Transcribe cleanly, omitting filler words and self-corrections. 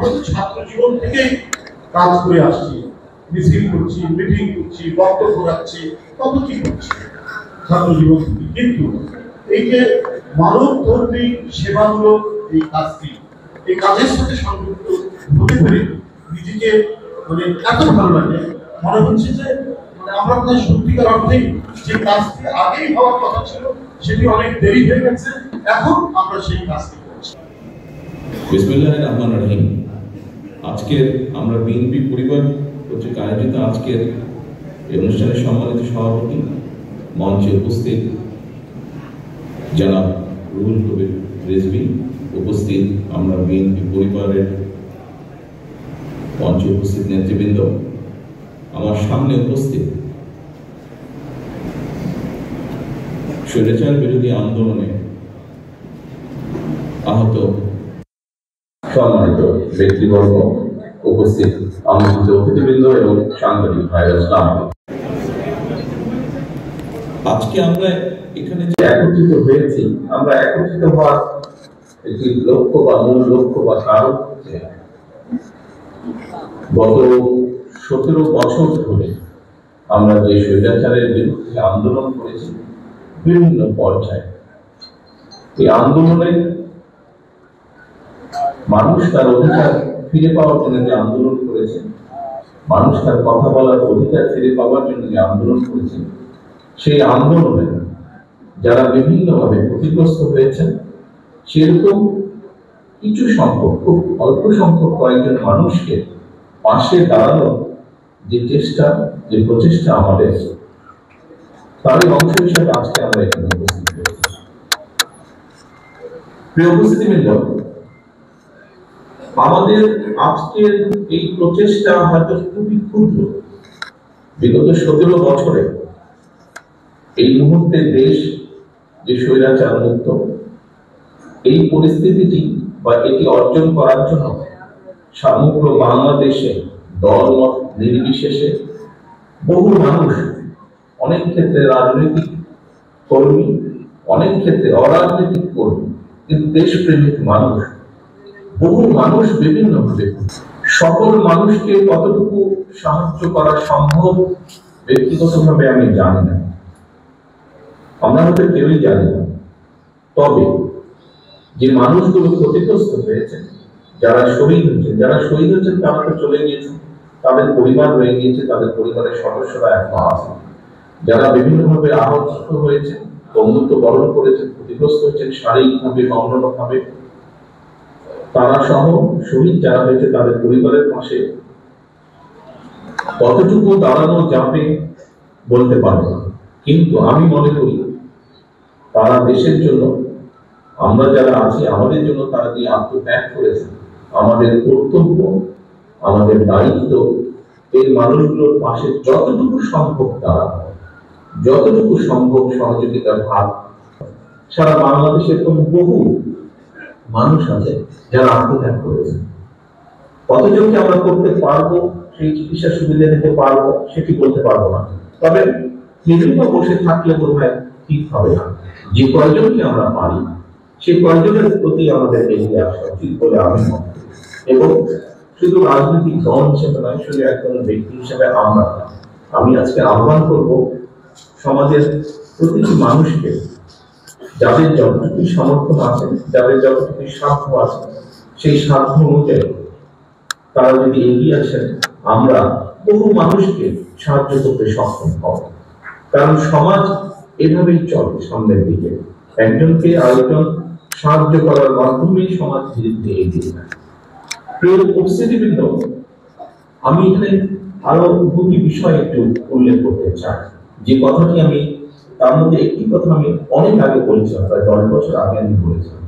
আমরা তো ছাত্র জীবন থেকেই কাজ করে আসছি, মিছিল করছি, মিটিং করছি, বক্তব্য রাখছি, কত কি করছি ছাত্র জীবন থেকে। কিন্তু এই যে মানব ধর্মী সেবামূলক এই কাজটি, এই কাজের সাথে সংযুক্ত হতে পেরে নিজেকে মানে এত ভালো লাগে, মনে হচ্ছে যে আমরা বোধহয় সত্যিকার অর্থেই যে কাজটি আগেই হওয়ার কথা ছিল সেটি অনেক দেরি হয়ে গেছে, এখন আমরা সেই কাজটি করছি। বিসমিল্লাহির রহমানির রহিম। আজকের আমরা বিএনপি পরিবার কর্তৃক আয়োজিত আজকের এই অনুষ্ঠানের সম্মানিত সভাপতি, মঞ্চে উপস্থিত জনাব রুহুল কবির রিজভী, উপস্থিত আমরা বিএনপি পরিবারের মঞ্চে উপস্থিত নেতৃবৃন্দ, আমার সামনে উপস্থিত স্বৈরাচার বিরোধী আন্দোলনে আহত সম্মানিত ব্যক্তিবর্গ, উপস্থিত আমন্ত্রিত অতিথিবৃন্দ এবং সাংবাদিক ভাইরা, আসসালামু আলাইকুম। আজকে আমরা এখানে যে একত্রিত হয়েছি, আমরা একত্রিত হওয়ার একটি লক্ষ্য বা মূল লক্ষ্য বা কারণ হচ্ছে গত 17 বছর ধরে আমরা যে স্বৈরাচারের বিরুদ্ধে আন্দোলন করেছি বিভিন্ন পর্যায়ে, এই আন্দোলনে মানুষ তার অধিকার ফিরে পাওয়ার জন্য যে আন্দোলন করেছে, মানুষ তার কথা বলার অধিকার ফিরে পাওয়ার জন্য যে আন্দোলন করেছে, সেই আন্দোলনে যারা বিভিন্নভাবে ক্ষতিগ্রস্ত হয়েছেন, সেরকম কিছু সংখ্যক, খুব অল্প সংখ্যক কয়েকজন মানুষকে পাশে দাঁড়ানোর যে চেষ্টা, যে প্রচেষ্টা আমাদের, তারই অংশ হিসেবে আজকে আমরা এখানে উপস্থিত হয়েছি। প্রিয় উপস্থিতিবৃন্দ, আমাদের আজকের এই প্রচেষ্টা হয়তো খুবই ক্ষুদ্র। বিগত 17 বছরে এই মুহূর্তে দেশ যে স্বৈরাচার মুক্ত, এই পরিস্থিতিটি বা এটি অর্জন করার জন্য সমগ্র বাংলাদেশে দলমত নির্বিশেষে বহু মানুষ, অনেক ক্ষেত্রে রাজনৈতিক কর্মী, অনেক ক্ষেত্রে অরাজনৈতিক কর্মী, কিন্তু দেশপ্রেমিক মানুষ, বহু মানুষ বিভিন্নভাবে, সকল মানুষকে কতটুকু সাহায্য করা সম্ভব ব্যক্তিগতভাবে আমি জানি না, আমরা হয়তো কেউই জানি না। তবে যে মানুষগুলো ক্ষতিগ্রস্ত হয়েছে, যারা শহীদ হয়েছেন তারা তো চলে গিয়েছে, তাদের পরিবার রয়ে গিয়েছে, তাদের পরিবারের সদস্যরা এখনো আছে। যারা বিভিন্নভাবে আহত হয়েছে, বন্ধুত্ব বরণ করেছেন, ক্ষতিগ্রস্ত হয়েছেন শারীরিকভাবে বা অন্যান্যভাবে, তারা সহ শহীদ যারা হয়েছে তাদের পরিবারের পাশে কতটুকু দাঁড়ানো যাবে বলতে পারবো না, কিন্তু আমি মনে করি তারা দেশের জন্য, আমরা যারা আছি আমাদের জন্য তারা যে আত্মত্যাগ করেছে, আমাদের কর্তব্য, আমাদের দায়িত্ব এই মানুষগুলোর পাশে যতটুকু সম্ভব দাঁড়ানো, যতটুকু সম্ভব সহযোগিতার হাত। সারা বাংলাদেশে এরকম বহু মানুষ আছে যারা আত্মত্যাগ করেছে। কতজনকে আমরা করতে পারবো, সেই চিকিৎসা সুবিধা দিতে পারবো সেটি বলতে পারবো না, তবে বিভিন্ন বসে থাকলে বোধহয় ঠিক হবে না। যে কয়জনকে আমরা পারি সেই কয়জনের প্রতি আমাদের এগিয়ে আসা উচিত বলে আমি মনে করি। এবং শুধু রাজনৈতিক দল হিসেবে নয়, শুধু একজন ব্যক্তি হিসেবে আমি আজকে আহ্বান করব সমাজের প্রতিটি মানুষকে, যাদের যতটুকু সমর্থন আছে, যাদের যতটুকু সাধ্য আছে, সেই সাধ্য অনুযায়ী তারা যদি এগিয়ে আসেন, আমরা বহু মানুষকে সাহায্য করতে সক্ষম হব। কারণ সমাজ এভাবেই চলে সামনের দিকে, একজনকে আরেকজন সাহায্য করার মাধ্যমে সমাজ ধীরে ধীরে এগিয়ে যায়। প্রিয় উপস্থিতিবৃন্দ, আমি এখানে আরো দুটি বিষয় একটু উল্লেখ করতে চাই। যে কথাটি আমি, তার মধ্যে একটি কথা আমি অনেক আগে বলেছিলাম, প্রায় 10 বছর আগে আমি বলেছিলাম,